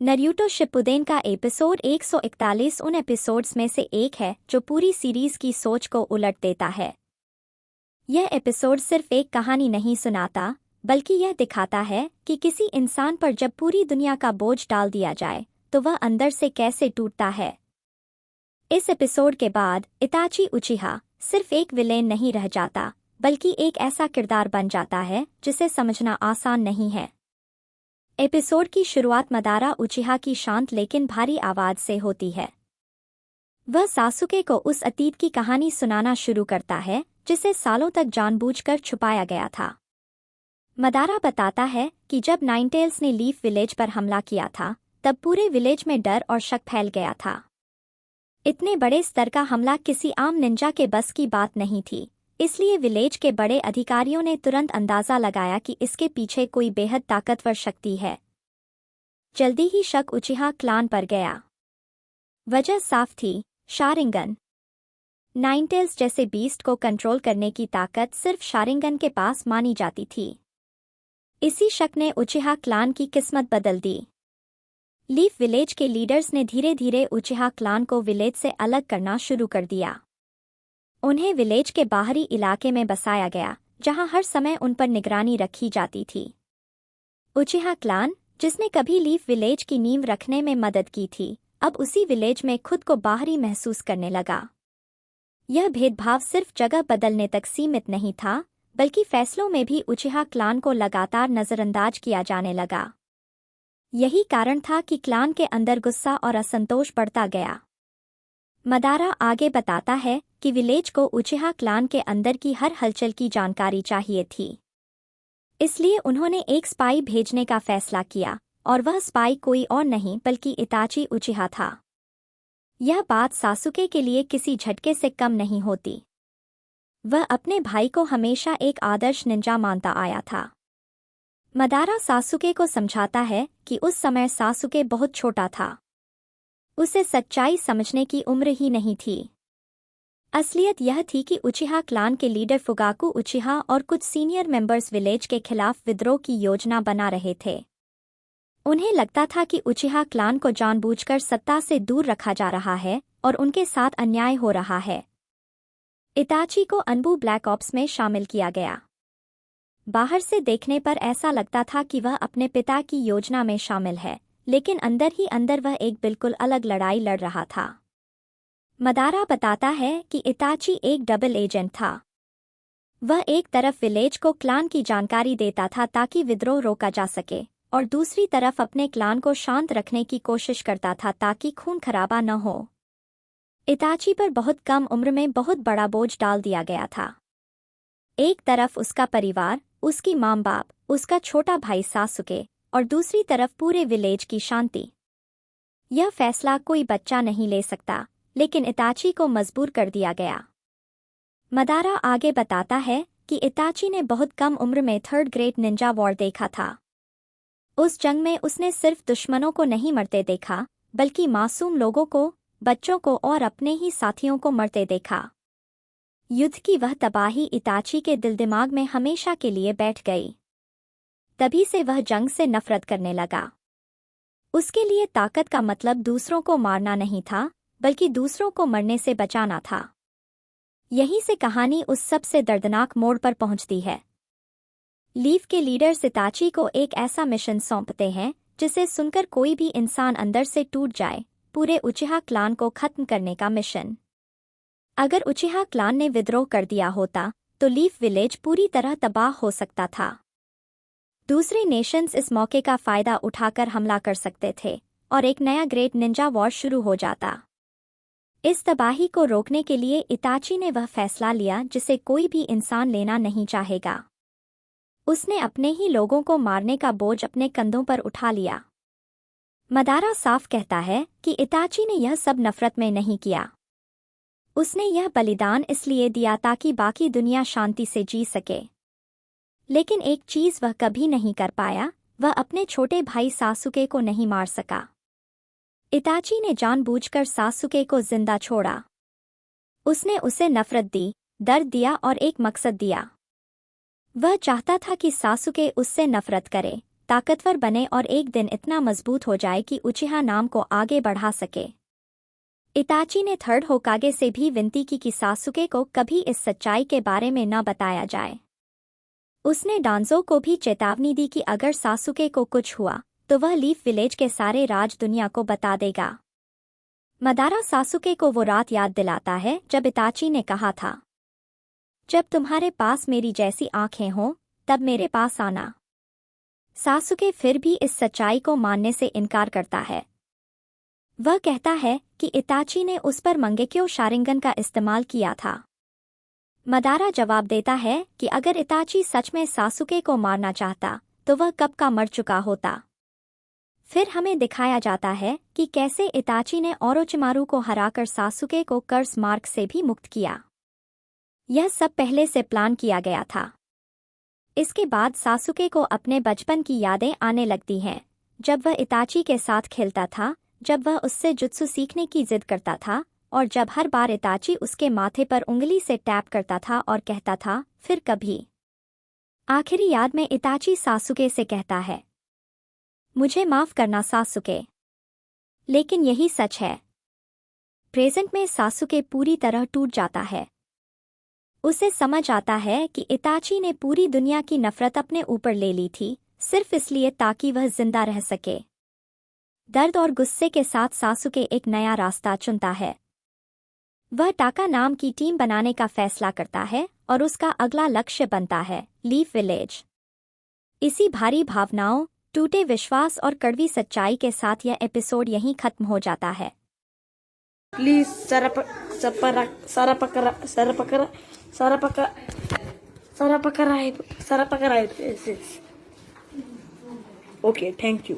Naruto Shippuden का episode 141 उन episodes में से एक है जो पूरी सीरीज की सोच को उलट देता है। यह एपिसोड सिर्फ एक कहानी नहीं सुनाता, बल्कि यह दिखाता है कि किसी इंसान पर जब पूरी दुनिया का बोझ डाल दिया जाए तो वह अंदर से कैसे टूटता है। इस एपिसोड के बाद इताची उचिहा सिर्फ एक विलेन नहीं रह जाता, बल्कि एक ऐसा किरदार बन जाता है जिसे समझना आसान नहीं है। एपिसोड की शुरुआत मदारा उचिहा की शांत लेकिन भारी आवाज से होती है। वह सासुके को उस अतीत की कहानी सुनाना शुरू करता है जिसे सालों तक जानबूझकर छुपाया गया था। मदारा बताता है कि जब नाइनटेल्स ने लीफ विलेज पर हमला किया था तब पूरे विलेज में डर और शक फैल गया था। इतने बड़े स्तर का हमला किसी आम निंजा के बस की बात नहीं थी, इसलिए विलेज के बड़े अधिकारियों ने तुरंत अंदाजा लगाया कि इसके पीछे कोई बेहद ताकतवर शक्ति है। जल्दी ही शक उचिहा क्लान पर गया। वजह साफ थी, शारिंगन। नाइनटेल्स जैसे बीस्ट को कंट्रोल करने की ताकत सिर्फ शारिंगन के पास मानी जाती थी। इसी शक ने उचिहा क्लान की किस्मत बदल दी। लीफ विलेज के लीडर्स ने धीरे धीरे उचिहा क्लान को विलेज से अलग करना शुरू कर दिया। उन्हें विलेज के बाहरी इलाके में बसाया गया, जहां हर समय उन पर निगरानी रखी जाती थी। उचिहा क्लान, जिसने कभी लीफ विलेज की नींव रखने में मदद की थी, अब उसी विलेज में खुद को बाहरी महसूस करने लगा। यह भेदभाव सिर्फ जगह बदलने तक सीमित नहीं था, बल्कि फैसलों में भी उचिहा क्लान को लगातार नजरअंदाज किया जाने लगा। यही कारण था कि क्लान के अंदर गुस्सा और असंतोष बढ़ता गया। मदारा आगे बताता है कि विलेज को उचिहा क्लान के अंदर की हर हलचल की जानकारी चाहिए थी। इसलिए उन्होंने एक स्पाई भेजने का फैसला किया, और वह स्पाई कोई और नहीं बल्कि इताची उचिहा था। यह बात सासुके के लिए किसी झटके से कम नहीं होती। वह अपने भाई को हमेशा एक आदर्श निंजा मानता आया था। मदारा सासुके को समझाता है कि उस समय सासुके बहुत छोटा था। उसे सच्चाई समझने की उम्र ही नहीं थी। असलियत यह थी कि उचिहा क्लान के लीडर फुगाकू उचिहा और कुछ सीनियर मेंबर्स विलेज के खिलाफ विद्रोह की योजना बना रहे थे। उन्हें लगता था कि उचिहा क्लान को जानबूझकर सत्ता से दूर रखा जा रहा है और उनके साथ अन्याय हो रहा है। इताची को अनबू ब्लैक ऑप्स में शामिल किया गया। बाहर से देखने पर ऐसा लगता था कि वह अपने पिता की योजना में शामिल है, लेकिन अंदर ही अंदर वह एक बिल्कुल अलग लड़ाई लड़ रहा था। मदारा बताता है कि इताची एक डबल एजेंट था। वह एक तरफ विलेज को क्लान की जानकारी देता था ताकि विद्रोह रोका जा सके, और दूसरी तरफ अपने क्लान को शांत रखने की कोशिश करता था ताकि खून खराबा न हो। इताची पर बहुत कम उम्र में बहुत बड़ा बोझ डाल दिया गया था। एक तरफ उसका परिवार, उसकी माँ बाप, उसका छोटा भाई सासुके, और दूसरी तरफ पूरे विलेज की शांति। यह फैसला कोई बच्चा नहीं ले सकता, लेकिन इताची को मजबूर कर दिया गया। मदारा आगे बताता है कि इताची ने बहुत कम उम्र में थर्ड ग्रेट निंजा वॉर देखा था। उस जंग में उसने सिर्फ दुश्मनों को नहीं मरते देखा, बल्कि मासूम लोगों को, बच्चों को और अपने ही साथियों को मरते देखा। युद्ध की वह तबाही इताची के दिल दिमाग में हमेशा के लिए बैठ गई। तभी से वह जंग से नफरत करने लगा। उसके लिए ताकत का मतलब दूसरों को मारना नहीं था, बल्कि दूसरों को मरने से बचाना था। यहीं से कहानी उस सबसे दर्दनाक मोड़ पर पहुंचती है। लीफ के लीडर इताची को एक ऐसा मिशन सौंपते हैं जिसे सुनकर कोई भी इंसान अंदर से टूट जाए, पूरे उचिहा क्लान को खत्म करने का मिशन। अगर उचिहा क्लान ने विद्रोह कर दिया होता तो लीफ विलेज पूरी तरह तबाह हो सकता था। दूसरे नेशंस इस मौके का फायदा उठाकर हमला कर सकते थे, और एक नया ग्रेट निंजा वॉर शुरू हो जाता। इस तबाही को रोकने के लिए इताची ने वह फैसला लिया जिसे कोई भी इंसान लेना नहीं चाहेगा। उसने अपने ही लोगों को मारने का बोझ अपने कंधों पर उठा लिया। मदारा साफ कहता है कि इताची ने यह सब नफरत में नहीं किया। उसने यह बलिदान इसलिए दिया ताकि बाकी दुनिया शांति से जी सके। लेकिन एक चीज वह कभी नहीं कर पाया, वह अपने छोटे भाई सासुके को नहीं मार सका। इताची ने जानबूझकर सासुके को जिंदा छोड़ा। उसने उसे नफरत दी, दर्द दिया और एक मकसद दिया। वह चाहता था कि सासुके उससे नफरत करे, ताकतवर बने और एक दिन इतना मजबूत हो जाए कि उचिहा नाम को आगे बढ़ा सके। इताची ने थर्ड होकागे से भी विनती की कि सासुके को कभी इस सच्चाई के बारे में न बताया जाए। उसने डांजो को भी चेतावनी दी कि अगर सासुके को कुछ हुआ तो वह लीफ विलेज के सारे राज दुनिया को बता देगा। मदारा सासुके को वो रात याद दिलाता है जब इताची ने कहा था, जब तुम्हारे पास मेरी जैसी आंखें हों तब मेरे पास आना। सासुके फिर भी इस सच्चाई को मानने से इनकार करता है। वह कहता है कि इताची ने उस पर मंगेक्यो शारिंगन का इस्तेमाल किया था। मदारा जवाब देता है कि अगर इताची सच में सासुके को मारना चाहता तो वह कब का मर चुका होता। फिर हमें दिखाया जाता है कि कैसे इताची ने ओरोचिमारू को हराकर सासुके को कर्स मार्क से भी मुक्त किया। यह सब पहले से प्लान किया गया था। इसके बाद सासुके को अपने बचपन की यादें आने लगती हैं, जब वह इताची के साथ खेलता था, जब वह उससे जुत्सु सीखने की जिद करता था और जब हर बार इताची उसके माथे पर उंगली से टैप करता था और कहता था, फिर कभी। आखिरी याद में इताची सासुके से कहता है, मुझे माफ करना सासुके। लेकिन यही सच है। प्रेजेंट में सासुके पूरी तरह टूट जाता है। उसे समझ आता है कि इताची ने पूरी दुनिया की नफरत अपने ऊपर ले ली थी, सिर्फ इसलिए ताकि वह जिंदा रह सके। दर्द और गुस्से के साथ सासुके एक नया रास्ता चुनता है। वह टाका नाम की टीम बनाने का फैसला करता है और उसका अगला लक्ष्य बनता है लीफ विलेज। इसी भारी भावनाओं, टूटे विश्वास और कड़वी सच्चाई के साथ यह एपिसोड यहीं खत्म हो जाता है। Please Sarapakara. Okay, thank you.